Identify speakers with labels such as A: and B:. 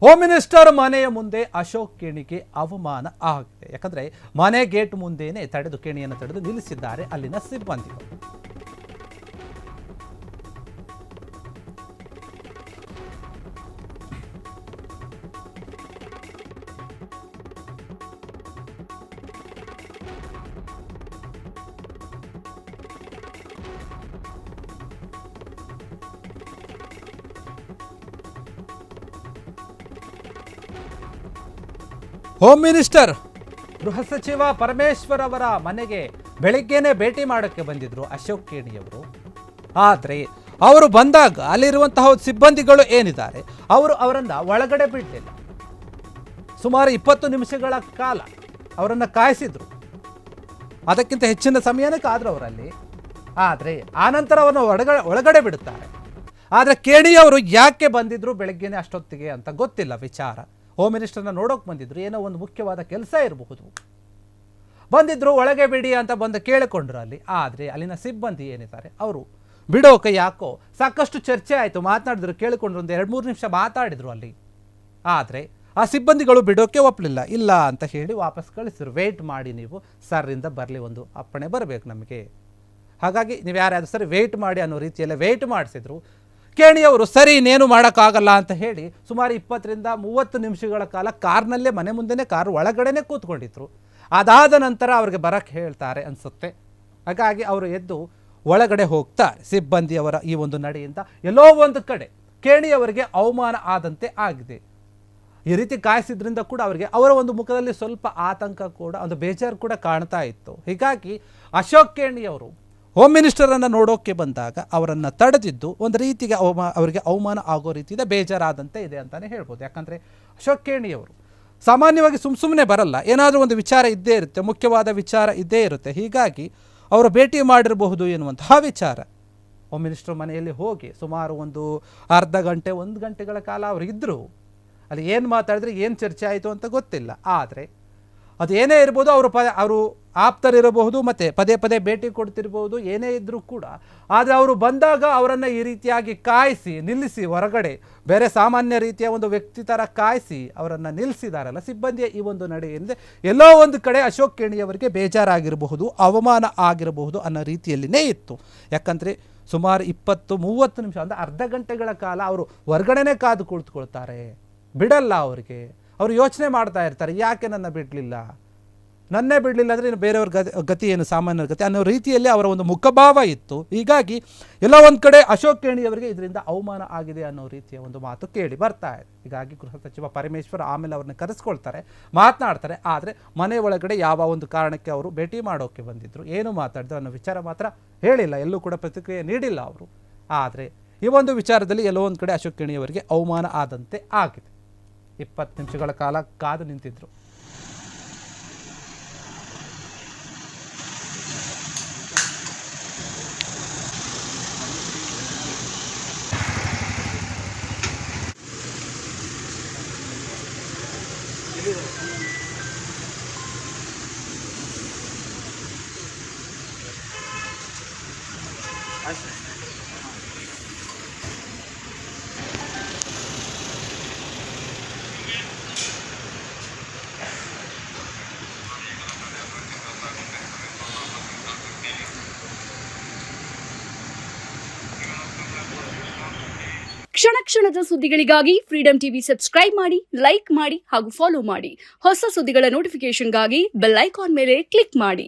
A: Home minister ಮನೆಯ ಮುಂದೆ ಅಶೋಕ್ ಕೇಣಿಗೆ ಅವಮಾನ ಆಗಿದೆ. ಯಾಕಂದ್ರೆ ಮನೆ ಗೇಟ್ ಮುಂದೆನೇ ಕೇಣಿಯನ್ನು ತಡೆದು ನಿಲ್ಲಿಸಿದ್ದಾರೆ ಅಲ್ಲಿನ ಸಿಬ್ಬಂದಿಗಳು. ಹೋಮ್ ಮಿನಿಸ್ಟರ್ ಗೃಹ ಸಚಿವ ಪರಮೇಶ್ವರ್ ಅವರ ಮನೆಗೆ ಬೆಳಿಗ್ಗೆನೆ ಭೇಟಿ ಮಾಡೋಕ್ಕೆ ಬಂದಿದ್ರು ಅಶೋಕ್ ಕೇಣಿಯವರು. ಆದರೆ ಅವರು ಬಂದಾಗ ಅಲ್ಲಿರುವಂತಹ ಸಿಬ್ಬಂದಿಗಳು ಏನಿದ್ದಾರೆ ಅವರನ್ನು ಒಳಗಡೆ ಬಿಡಲಿಲ್ಲ. ಸುಮಾರು 20 ನಿಮಿಷಗಳ ಕಾಲ ಅವರನ್ನು ಕಾಯಿಸಿದ್ರು. ಅದಕ್ಕಿಂತ ಹೆಚ್ಚಿನ ಸಮಯನೇ ಕಾದ್ರು ಅವರಲ್ಲಿ. ಆದರೆ ಆನಂತರ ಅವರನ್ನು ಒಳಗಡೆ ಬಿಡುತ್ತಾರೆ. ಆದರೆ ಕೇಣಿಯವರು ಯಾಕೆ ಬಂದಿದ್ರು ಬೆಳಗ್ಗೆನೆ ಅಷ್ಟೊತ್ತಿಗೆ ಅಂತ ಗೊತ್ತಿಲ್ಲ ವಿಚಾರ. ಹೋಮ್ ಮಿನಿಸ್ಟರ್ನ ನೋಡೋಕೆ ಬಂದಿದ್ರು, ಏನೋ ಒಂದು ಮುಖ್ಯವಾದ ಕೆಲಸ ಇರಬಹುದು. ಬಂದಿದ್ರು, ಒಳಗೆ ಬಿಡಿ ಅಂತ ಬಂದು ಕೇಳಿಕೊಂಡ್ರು ಅಲ್ಲಿ. ಆದರೆ ಅಲ್ಲಿನ ಸಿಬ್ಬಂದಿ ಏನಿದ್ದಾರೆ ಅವರು ಬಿಡೋಕೆ ಯಾಕೋ ಸಾಕಷ್ಟು ಚರ್ಚೆ ಆಯಿತು, ಮಾತನಾಡಿದ್ರು, ಕೇಳಿಕೊಂಡ್ರು, ಒಂದು 2-3 ನಿಮಿಷ ಮಾತಾಡಿದ್ರು ಅಲ್ಲಿ. ಆದರೆ ಆ ಸಿಬ್ಬಂದಿಗಳು ಬಿಡೋಕೆ ಒಪ್ಪಲಿಲ್ಲ. ಇಲ್ಲ ಅಂತ ಹೇಳಿ ವಾಪಸ್ ಕಳಿಸಿದ್ರು. ವೆಯ್ಟ್ ಮಾಡಿ, ನೀವು ಸರ್ರಿಂದ ಬರಲಿ, ಒಂದು ಅಪ್ಪಣೆ ಬರಬೇಕು ನಮಗೆ, ಹಾಗಾಗಿ ನೀವು ಯಾರಾದರೂ ಸರಿ ವೆಯ್ಟ್ ಮಾಡಿ ಅನ್ನೋ ರೀತಿಯಲ್ಲೇ ವೆಯ್ಟ್ ಮಾಡಿಸಿದ್ರು. ಕೇಣಿಯವರು ಸರಿ ಇನ್ನೇನು ಮಾಡೋಕ್ಕಾಗಲ್ಲ ಅಂತ ಹೇಳಿ ಸುಮಾರು 20-30 ನಿಮಿಷಗಳ ಕಾಲ ಕಾರ್ನಲ್ಲೇ, ಮನೆ ಮುಂದೆನೇ, ಕಾರು ಒಳಗಡೆನೇ ಕೂತ್ಕೊಂಡಿದ್ರು. ಅದಾದ ನಂತರ ಅವ್ರಿಗೆ ಬರಕ್ಕೆ ಹೇಳ್ತಾರೆ ಅನಿಸುತ್ತೆ. ಹಾಗಾಗಿ ಅವರು ಎದ್ದು ಒಳಗಡೆ ಹೋಗ್ತಾರೆ. ಸಿಬ್ಬಂದಿಯವರ ಈ ಒಂದು ನಡೆಯಿಂದ ಎಲ್ಲೋ ಒಂದು ಕಡೆ ಕೇಣಿಯವರಿಗೆ ಅವಮಾನ ಆದಂತೆ ಆಗಿದೆ. ಈ ರೀತಿ ಕಾಯಿಸಿದ್ರಿಂದ ಕೂಡ ಅವರ ಒಂದು ಮುಖದಲ್ಲಿ ಸ್ವಲ್ಪ ಆತಂಕ ಕೂಡ, ಒಂದು ಬೇಜಾರು ಕೂಡ ಕಾಣ್ತಾ ಇತ್ತು. ಹೀಗಾಗಿ ಅಶೋಕ್ ಕೇಣಿಯವರು ಹೋಮ್ ಮಿನಿಸ್ಟರನ್ನು ನೋಡೋಕ್ಕೆ ಬಂದಾಗ ಅವರನ್ನು ತಡೆದಿದ್ದು ಒಂದು ರೀತಿಗೆ ಅವರಿಗೆ ಅವಮಾನ ಆಗೋ ರೀತಿಯಿಂದ ಬೇಜಾರಾದಂತೆ ಇದೆ ಅಂತಲೇ ಹೇಳ್ಬೋದು. ಯಾಕಂದರೆ ಅಶೋಕ್ ಕೇಣಿಯವರು ಸಾಮಾನ್ಯವಾಗಿ ಸುಮ್ಮನೆ ಬರಲ್ಲ, ಏನಾದರೂ ಒಂದು ವಿಚಾರ ಇದ್ದೇ ಇರುತ್ತೆ, ಮುಖ್ಯವಾದ ವಿಚಾರ ಇದ್ದೇ ಇರುತ್ತೆ. ಹೀಗಾಗಿ ಅವರು ಭೇಟಿ ಮಾಡಿರಬಹುದು ಎನ್ನುವಂತಹ ವಿಚಾರ. ಹೋಮ್ ಮಿನಿಸ್ಟರ್ ಮನೆಯಲ್ಲಿ ಹೋಗಿ ಸುಮಾರು ಒಂದು ಅರ್ಧ ಗಂಟೆ 1 ಗಂಟೆಗಳ ಕಾಲ ಅವರು ಇದ್ದರು. ಅಲ್ಲಿ ಏನು ಮಾತಾಡಿದ್ರೆ, ಏನು ಚರ್ಚೆ ಆಯಿತು ಅಂತ ಗೊತ್ತಿಲ್ಲ. ಆದರೆ ಅದು ಏನೇ ಇರ್ಬೋದು, ಅವರು ಆಪ್ತರಿರಬಹುದು, ಮತ್ತು ಪದೇ ಪದೇ ಭೇಟಿ ಕೊಡ್ತಿರ್ಬೋದು, ಏನೇ ಇದ್ದರೂ ಕೂಡ. ಆದರೆ ಅವರು ಬಂದಾಗ ಅವರನ್ನು ಈ ರೀತಿಯಾಗಿ ಕಾಯಿಸಿ ನಿಲ್ಲಿಸಿ, ಹೊರಗಡೆ ಬೇರೆ ಸಾಮಾನ್ಯ ರೀತಿಯ ಒಂದು ವ್ಯಕ್ತಿ ಥರ ಕಾಯಿಸಿ ಅವರನ್ನು ನಿಲ್ಲಿಸಿದಾರಲ್ಲ ಸಿಬ್ಬಂದಿಯ ಈ ಒಂದು ನಡೆಯಿಂದ ಎಲ್ಲೋ ಒಂದು ಕಡೆ ಅಶೋಕ್ ಕೇಣಿಯವರಿಗೆ ಬೇಜಾರಾಗಿರಬಹುದು, ಅವಮಾನ ಆಗಿರಬಹುದು ಅನ್ನೋ ರೀತಿಯಲ್ಲಿನೇ ಇತ್ತು. ಯಾಕಂದರೆ ಸುಮಾರು 20-30 ನಿಮಿಷ, ಅಂದರೆ ಅರ್ಧ ಗಂಟೆಗಳ ಕಾಲ ಅವರು ಹೊರಗಡೆನೇ ಕಾದು ಕುಳಿತುಕೊಳ್ತಾರೆ, ಬಿಡಲ್ಲ ಅವರಿಗೆ. ಅವರು ಯೋಚನೆ ಮಾಡ್ತಾ ಇರ್ತಾರೆ, ಯಾಕೆ ನನ್ನೇ ಬಿಡಲಿಲ್ಲ ಅಂದರೆ ಇನ್ನು ಬೇರೆಯವ್ರ ಗತಿ ಏನು, ಸಾಮಾನ್ಯರ ಗತಿ ಅನ್ನೋ ರೀತಿಯಲ್ಲಿ ಅವರ ಒಂದು ಮುಖಭಾವ ಇತ್ತು. ಹೀಗಾಗಿ ಎಲ್ಲ ಒಂದು ಕಡೆ ಅಶೋಕ್ ಕೇಣಿಯವರಿಗೆ ಇದರಿಂದ ಅವಮಾನ ಆಗಿದೆ ಅನ್ನೋ ರೀತಿಯ ಒಂದು ಮಾತು ಕೇಳಿ ಬರ್ತಾ ಇದೆ. ಹೀಗಾಗಿ ಗೃಹ ಸಚಿವ ಪರಮೇಶ್ವರ್ ಆಮೇಲೆ ಅವ್ರನ್ನ ಕರೆಸ್ಕೊಳ್ತಾರೆ, ಮಾತನಾಡ್ತಾರೆ. ಆದರೆ ಮನೆ ಒಳಗಡೆ ಯಾವ ಒಂದು ಕಾರಣಕ್ಕೆ ಅವರು ಭೇಟಿ ಮಾಡೋಕ್ಕೆ ಬಂದಿದ್ರು, ಏನು ಮಾತಾಡಿದ್ರು ಅನ್ನೋ ವಿಚಾರ ಮಾತ್ರ ಹೇಳಿಲ್ಲ, ಎಲ್ಲೂ ಕೂಡ ಪ್ರತಿಕ್ರಿಯೆ ನೀಡಿಲ್ಲ ಅವರು. ಆದರೆ ಈ ಒಂದು ವಿಚಾರದಲ್ಲಿ ಎಲ್ಲೋ ಒಂದು ಕಡೆ ಅಶೋಕ್ ಕೇಣಿಯವರಿಗೆ ಅವಮಾನ ಆದಂತೆ ಆಗಿದೆ. 20 ನಿಮಿಷಗಳ ಕಾಲ ಕಾದು ನಿಂತಿದ್ರು.
B: ಕ್ಷಣ ಕ್ಷಣದ ಸುದ್ದಿಗಳಿಗಾಗಿ ಫ್ರೀಡಂ ಟಿವಿ ಸಬ್ಸ್ಕ್ರೈಬ್ ಮಾಡಿ, ಲೈಕ್ ಮಾಡಿ ಹಾಗೂ ಫಾಲೋ ಮಾಡಿ. ಹೊಸ ಸುದ್ದಿಗಳ ನೋಟಿಫಿಕೇಶನ್ಗಾಗಿ ಬೆಲ್ ಐಕಾನ್ ಮೇಲೆ ಕ್ಲಿಕ್ ಮಾಡಿ.